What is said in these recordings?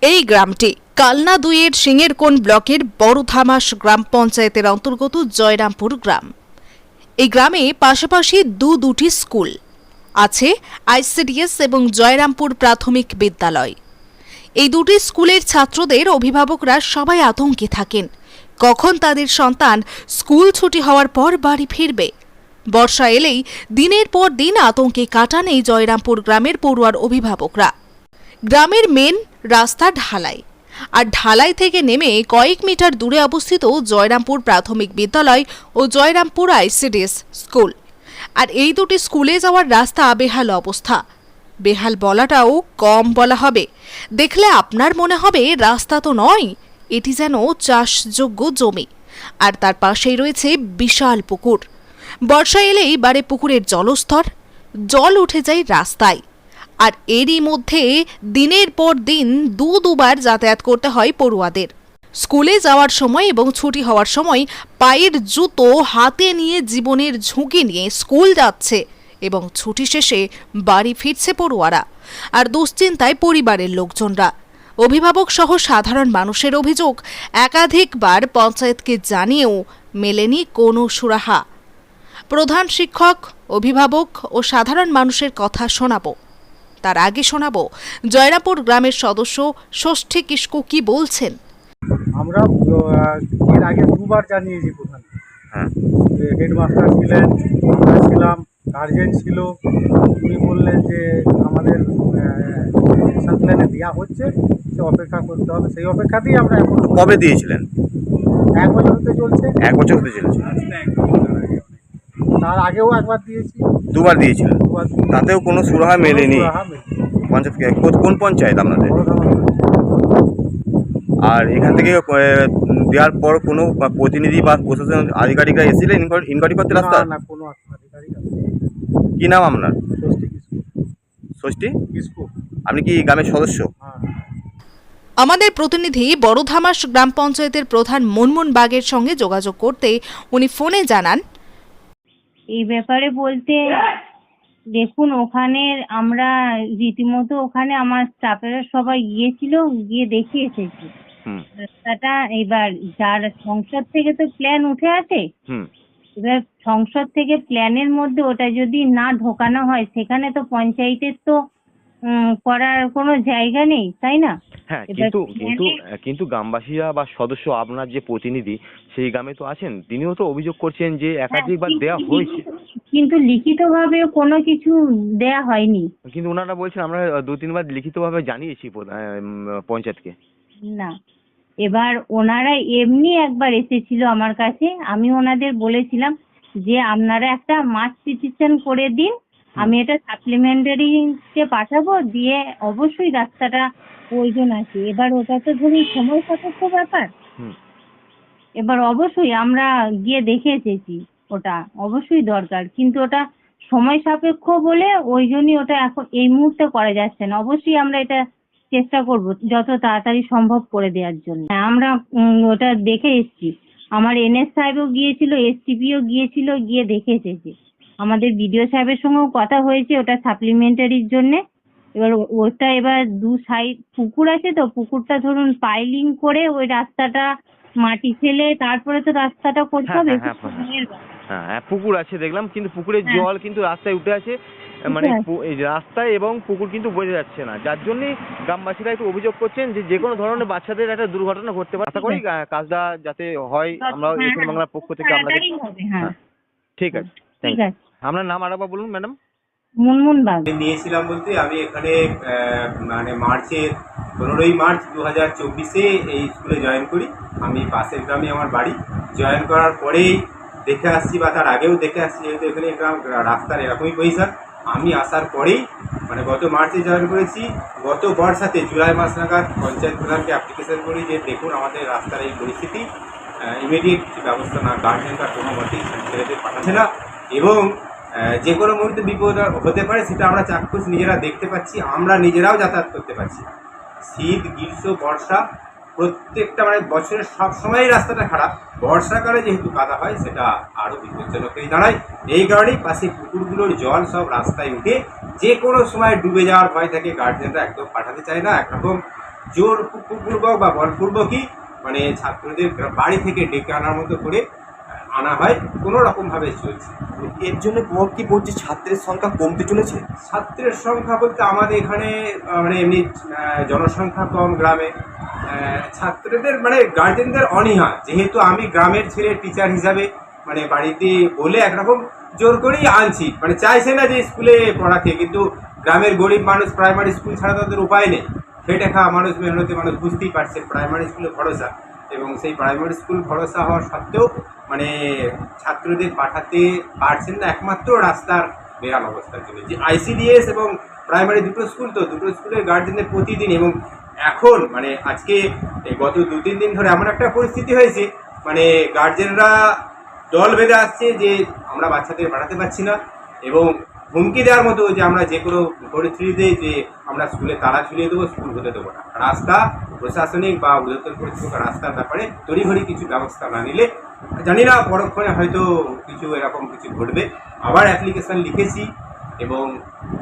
এই গ্রামটি কালনা 2-এর সিংহেরকোণ ব্লকের বড়ধামাস গ্রাম পঞ্চায়েতের অন্তর্গত জয়রামপুর গ্রাম। এই গ্রামে পাশাপাশি দুটি স্কুল আছে, আইসিডিএস এবং জয়রামপুর প্রাথমিক বিদ্যালয়। এই দুটি স্কুলের ছাত্রদের অভিভাবকরা সবাই আতঙ্কে থাকেন, কখন তাদের সন্তান স্কুল ছুটি হওয়ার পর বাড়ি ফিরবে। বর্ষা এলেই দিনের পর দিন আতঙ্কে কাটান এই জয়রামপুর গ্রামের পড়ুয়ার অভিভাবকরা। গ্রামের মেন রাস্তা ঢালাই, আর ঢালাই থেকে নেমে কয়েক মিটার দূরে অবস্থিত জয়রামপুর প্রাথমিক বিদ্যালয় ও জয়রামপুর আইসিডিএস স্কুল। আর এই দুটি স্কুলে যাওয়ার রাস্তা বেহাল অবস্থা। বেহাল বলাটাও কম বলা হবে, দেখলে আপনার মনে হবে রাস্তা তো নয়, এটি যেন চাষযোগ্য জমি, আর তার পাশেই রয়েছে বিশাল পুকুর। বর্ষা এলেই বাড়ে পুকুরের জলস্তর, জল উঠে যায় রাস্তায়। আর এরই মধ্যে দিনের পর দিন দুবার যাতায়াত করতে হয় পড়ুয়াদের। স্কুলে যাওয়ার সময় এবং ছুটি হওয়ার সময় পায়ের জুতো হাতে নিয়ে জীবনের ঝুঁকি নিয়ে স্কুল যাচ্ছে এবং ছুটি শেষে বাড়ি ফিরছে পড়ুয়ারা। আর দুশ্চিন্তায় পরিবারের লোকজনরা। অভিভাবক সহ সাধারণ মানুষের অভিযোগ, একাধিকবার পঞ্চায়েতকে জানিয়েও মেলেনি কোনো সুরাহা। প্রধান শিক্ষক, অভিভাবক ও সাধারণ মানুষের কথা শোনাবো। তার আগে শোনাবো জয়রামপুর গ্রামের সদস্য ষষ্ঠী কিস্কু কি বলছেন। আমরা এর আগে দুবার জানিয়েছি প্রধান, হেডমাস্টার ছিলেন, আমরা ছিলাম, গার্জেন ছিল। উনি বললেন যে আমাদের অ্যাকশন প্ল্যানে দেওয়া হচ্ছে, সে অপেক্ষা করতে হবে। সেই অপেক্ষাতেই আমরা এখন। কবে দিয়েছিলেন? 1 বছর হতে চলছে। 1 বছর হতে চলেছে। তার আগেও একবার দিয়েছি। দুবার দিয়েছিলেন, তাতেও কোনো সুরাহা মেলেনি। পঞ্চায়েত কোন পঞ্চায়েত আপনাদের? আর এখান থেকে দেওয়ার পর কোনো প্রতিনিধি বা প্রশাসন আধিকারিকরা এসেছিলেন ইনকোয়ারি করতে রাস্তা? না, কোনো আধিকারিক আসেনি। কি নাম আপনার? ষষ্ঠী কিস্কু। ষষ্ঠী কিস্কু। আপনি কি গ্রামের সদস্য? হ্যাঁ। আমাদের প্রতিনিধি বড়ধামাস গ্রাম পঞ্চায়েতের প্রধান মুনমুন বাগের সঙ্গে যোগাযোগ করতে উনি ফোনে জানান, এই ব্যাপারে বলতে দেখুন, ওখানে আমরা রীতিমতো ওখানে আমার স্টাফেরা সবাই গিয়েছিল, গিয়ে দেখে এসেছি রাস্তাটা। এবার যার সংসদ থেকে তো প্ল্যান উঠে আসে, এবার সংসদ থেকে প্ল্যানের মধ্যে ওটা যদি না ঢোকানো হয়, সেখানে তো পঞ্চায়েতের তো করার কোনো জায়গা নেই, তাই না? হ্যাঁ, কিন্তু গ্রামবাসীরা বা সদস্য, আপনার যে প্রতিনিধি সেই গ্রামে তো আছেন, তিনিও তো অভিযোগ করছেন যে একাধিকবার দেওয়া হয়েছে, কিন্তু লিখিতভাবে কোনো কিছু দেয়া হয়নি। কিন্তু ওনারা বলছেন আমরা 2-3 বার লিখিতভাবে জানিয়েছি পঞ্চায়েতকে। না, এবার ওনারা এমনি একবার এসেছিল আমার কাছে, আমি ওনাদের বলেছিলাম যে আপনারা একটা মাস পিটিশন করে দিন, আমি এটা সাপ্লিমেন্টারিতে পাঠাবো, দিয়ে অবশ্যই রাস্তাটা প্রয়োজন আছে। এবার ওটা তো ধরুন সময় সাপেক্ষ ব্যাপার, এবার অবশ্যই আমরা গিয়ে দেখে এসেছি, ওটা অবশ্যই দরকার, কিন্তু ওটা সময় সাপেক্ষ বলে ওই জন্যই ওটা এখন এই মুহূর্তে করা যাচ্ছে না। অবশ্যই আমরা এটা চেষ্টা করব যত তাড়াতাড়ি সম্ভব করে দেওয়ার জন্য। আমরা ওটা দেখে এসেছি, আমার এনএস সাহেবও গিয়েছিল, এসটিপিও গিয়েছিল, গিয়ে দেখে এসেছি। আমাদের বিডিও সাহেবের সঙ্গেও কথা হয়েছে ওটা সাপ্লিমেন্টারির জন্যে। এবার ওটা এবার 2 সাইড পুকুর আছে, তো পুকুরটা ধরুন পাইলিং করে ওই রাস্তাটা মাটি ফেলে তারপরে তো রাস্তাটা করতে হবে। হ্যাঁ, পুকুর আছে দেখলাম, কিন্তু পুকুরের জল কিন্তু রাস্তায় উঠে আছে, মানে এই রাস্তায় এবং পুকুর কিন্তু বোঝা যাচ্ছে না, যার জন্যই গ্রামবাসীরা একটু অভিযোগ করছেন যে কোনো ধরনের বাচ্চাদের একটা দুর্ঘটনা ঘটতে পারে। আশা করি কাজটা যাতে হয়, আমরা এখানে বাংলার পক্ষ থেকে আপনাদের। ঠিক আছে, ঠিক আছে। আপনার নাম আরেকবার বলুন ম্যাডাম। মুনমুন বাগ। নিয়েছিলাম বলতে আমি এখানে মানে মার্চের 15ই মার্চ 2024-এ এই স্কুলে জয়েন করি। আমি পাশের গ্রামে আমার বাড়ি। জয়েন করার পরেই দেখে আসছি, বা তার আগেও দেখে আসছি, যেহেতু এখানে রাস্তার এরকমই পয়সা। আমি আসার পরেই মানে গত মার্চে জয়েন করেছি, গত বর্ষাতে জুলাই মাস নাগাদ পঞ্চায়েত প্রধানকে অ্যাপ্লিকেশন করি যে দেখুন আমাদের রাস্তার এই পরিস্থিতি, ইমিডিয়েট ব্যবস্থা না, গার্জেনরা কোনো মতেই ছেলেদের পাঠাচ্ছে না, এবং যে কোনো মুহূর্তে বিপদ হতে পারে সেটা আমরা চাক্ষুষ নিজেরা দেখতে পাচ্ছি, আমরা নিজেরাও যাতায়াত করতে পারছি। শীত, গ্রীষ্ম, বর্ষা প্রত্যেকটা মানে বছরের সব সময়ই রাস্তাটা খারাপ, বর্ষাকালে যেহেতু কাদা হয় সেটা আরও বিপজ্জনক হয়ে দাঁড়ায়। এই কারণেই পাশে পুকুরগুলোর জল সব রাস্তায় উঠে যে কোনো সময় ডুবে যাওয়ার ভয় থাকে, গার্জেনরা একদম পাঠাতে চায় না। একরকম জোরপূর্বক বা বলপূর্বকই মানে ছাত্রদের বাড়ি থেকে ডেকে আনার মতো করে আনা হয়, কোনো রকমভাবে চলছে। এর জন্য প্রভাব কি পড়ছে? ছাত্রের সংখ্যা কমতে চলেছে? ছাত্রের সংখ্যা বলতে আমাদের এখানে মানে এমনি জনসংখ্যা কম গ্রামে, ছাত্রদের মানে গার্জেনদের অনীহা, যেহেতু আমি গ্রামের ছেলে টিচার হিসাবে মানে বাড়িতে বলে একরকম জোর করেই আনছি, মানে চাইছে না যে স্কুলে পড়াতে, কিন্তু গ্রামের গরিব মানুষ প্রাইমারি স্কুল ছাড়া তাদের উপায় নেই, খেটে খাওয়া মানুষ, মেহনতি মানুষ, বুঝতেই পারছেন প্রাইমারি স্কুলে ভরসা, এবং সেই প্রাইমারি স্কুল ভরসা হওয়া সত্ত্বেও মানে ছাত্রদের পাঠাতে পারছেন না একমাত্র রাস্তার বেহাল অবস্থার জন্য। যে আইসিডিএস এবং প্রাইমারি দুটো স্কুল, তো দুটো স্কুলের গার্জেনদের প্রতিদিন, এবং এখন মানে আজকে গত 2-3 দিন ধরে এমন একটা পরিস্থিতি হয়েছে মানে গার্জেনরা দল বেঁধে আসছে যে আমরা বাচ্চাদের পাঠাতে পারছি না, এবং হুমকি দেওয়ার মতো যে আমরা যে কোনো পরিস্থিতিতে যে আমরা স্কুলে তালা ঝুলিয়ে দেবো, স্কুল হতে দেবো না। রাস্তা প্রশাসনিক বা অধিদপ্তর কর্তৃপক্ষ রাস্তার ব্যাপারে তড়িঘড়ি কিছু ব্যবস্থা না নিলে জানি না পরক্ষণে হয়তো কিছু এরকম কিছু ঘটবে। আবার অ্যাপ্লিকেশন লিখেছি এবং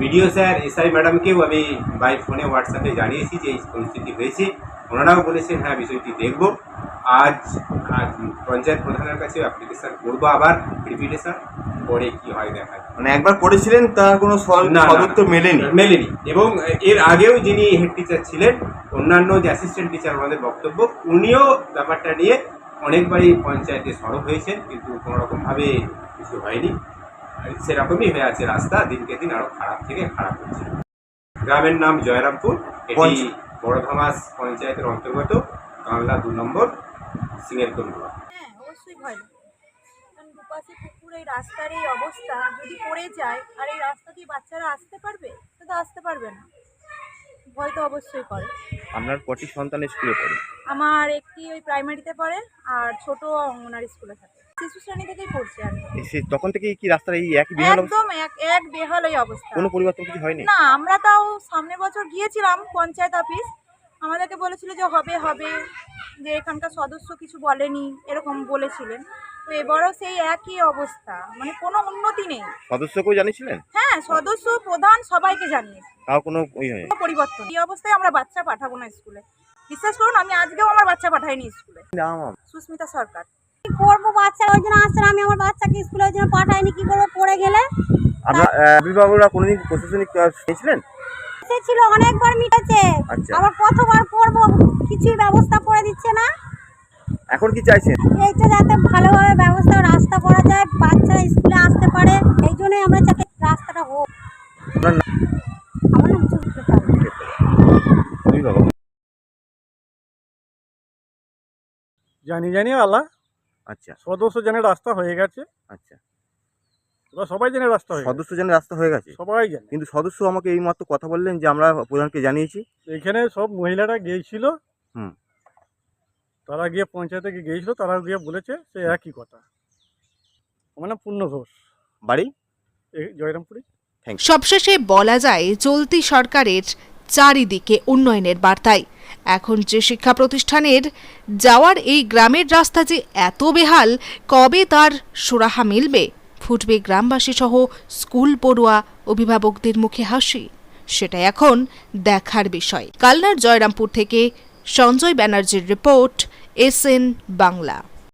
বিডিও স্যার, এসআই ম্যাডামকেও আমি বাই ফোনে হোয়াটসঅ্যাপে জানিয়েছি যে এই পরিস্থিতি হয়েছে। ওনারাও বলেছেন হ্যাঁ বিষয়টি দেখব। আজ পঞ্চায়েত প্রধানের কাছে অ্যাপ্লিকেশন করবো, আবার রিপিটেশন পরে কি হয় দেখা যায়। মানে একবার করেছিলেন, তার কোনো সদুত্তর মেলেনি। এবং এর আগেও যিনি হেড টিচার ছিলেন, অন্যান্য যে অ্যাসিস্ট্যান্ট টিচার আমাদের বক্তব্য, উনিও ব্যাপারটা নিয়ে অনেকবারই পঞ্চায়েতে সরব হয়েছেন, কিন্তু কোনো রকমভাবে কিছু হয়নি। সেরকমই হয়ে আছে, রাস্তা দিনকে দিন আরও খারাপ থেকে খারাপ হচ্ছে। গ্রামের নাম জয়রামপুর, এটি বড়ধামাস পঞ্চায়েতের অন্তর্গত, কানলা 2 নম্বর সিংয়ের কোন ব্লক। হ্যাঁ, অবশ্যই ভয় লাগে। কারণ দুপাশে পুকুর, এই রাস্তার এই অবস্থা, যদি পড়ে যায় আর এই রাস্তা দিয়ে বাচ্চারা আসতে পারবে? সে তো আসতে পারবে না, ভয় তো অবশ্যই করে। আপনার কটি সন্তান স্কুলে পড়ে? আমার একটি ওই প্রাইমারিতে পড়ে আর ছোট অঙ্গনারী স্কুলে থাকে, শিশু শ্রেণী থেকেই পড়ছে আর কি। তখন থেকে কি রাস্তার এই একই বেহাল অবস্থা? একদম এক বেহাল এই অবস্থা। কোনো পরিবর্তন কিছু হয়নি? না, আমরা তাও সামনের বছর গিয়েছিলাম পঞ্চায়েত অফিস, আমাদেরকে বলেছিল যে হবে, যে এখানকার সদস্য কিছু বলেনি, এরকম বলেছিলেন। তো এবারও সেই একই অবস্থা, মানে কোনো উন্নতি নেই। সদস্যকেও জানিয়েছিলেন? হ্যাঁ, সদস্য প্রধান সবাইকে জানিয়েছি, তাও কোনো হয়? কোনো পরিবর্তন। এই অবস্থায় আমরা বাচ্চা পাঠাবো না স্কুলে। বিশ্বাস করুন, আমি আজকেও আমার বাচ্চা পাঠাইনি স্কুলে। সুস্মিতা সরকার। কি করবো, বাচ্চা ওই জন্য আসছে না, আমি আমার বাচ্চাকে স্কুলে ওই জন্য পাঠাইনি, কি করবো পড়ে গেলে। আপনার অভিভাবকরা কোনোদিন প্রশাসনিক পেয়েছিলেন? ছিল, অনেকবার মিটেছে, আবার কতবার করবো, কিছুই ব্যবস্থা করে দিচ্ছে না। এখন কি চাইছেন? এইটা যাতে ভালোভাবে ব্যবস্থা, রাস্তা করা যায়, বাচ্চারা স্কুলে আসতে পারে, এই জন্যই আমরা চাই রাস্তাটা হোক। আপনার নাম? আমার নাম সুস্মিতা। অভিভাবক জানি আল্লাহ। আচ্ছা, সদস্য জানে রাস্তা হয়ে গেছে। আচ্ছা, ওরা সবাই জানে রাস্তা হয়ে গেছে, সদস্য জনের রাস্তা হয়ে গেছে, সবাই জানে। কিন্তু সদস্য আমাকে এই মাত্র কথা বললেন যে আমরা প্রধানকে জানিয়েছি। এখানে সব মহিলারা গিয়েছিল, হুম। তারা গিয়ে পঞ্চায়েতে গিয়েছিল, তারা গিয়ে বলেছে সে একই কথা। আমার নাম পূর্ণ ঘোষ, বাড়ি এই জয়রামপুরে। সবশেষে বলা যায় চলতি সরকারের চারিদিকে উন্নয়নের বার্তায় এখন যে শিক্ষা প্রতিষ্ঠানের যাওয়ার এই গ্রামের রাস্তা যে এত বেহাল, কবে তার সুরাহা মিলবে, ফুটবে গ্রামবাসী সহ স্কুল পড়ুয়া অভিভাবকদের মুখে হাসি, সেটা এখন দেখার বিষয়। কালনার জয়রামপুর থেকে সঞ্জয় ব্যানার্জির রিপোর্ট, SN বাংলা।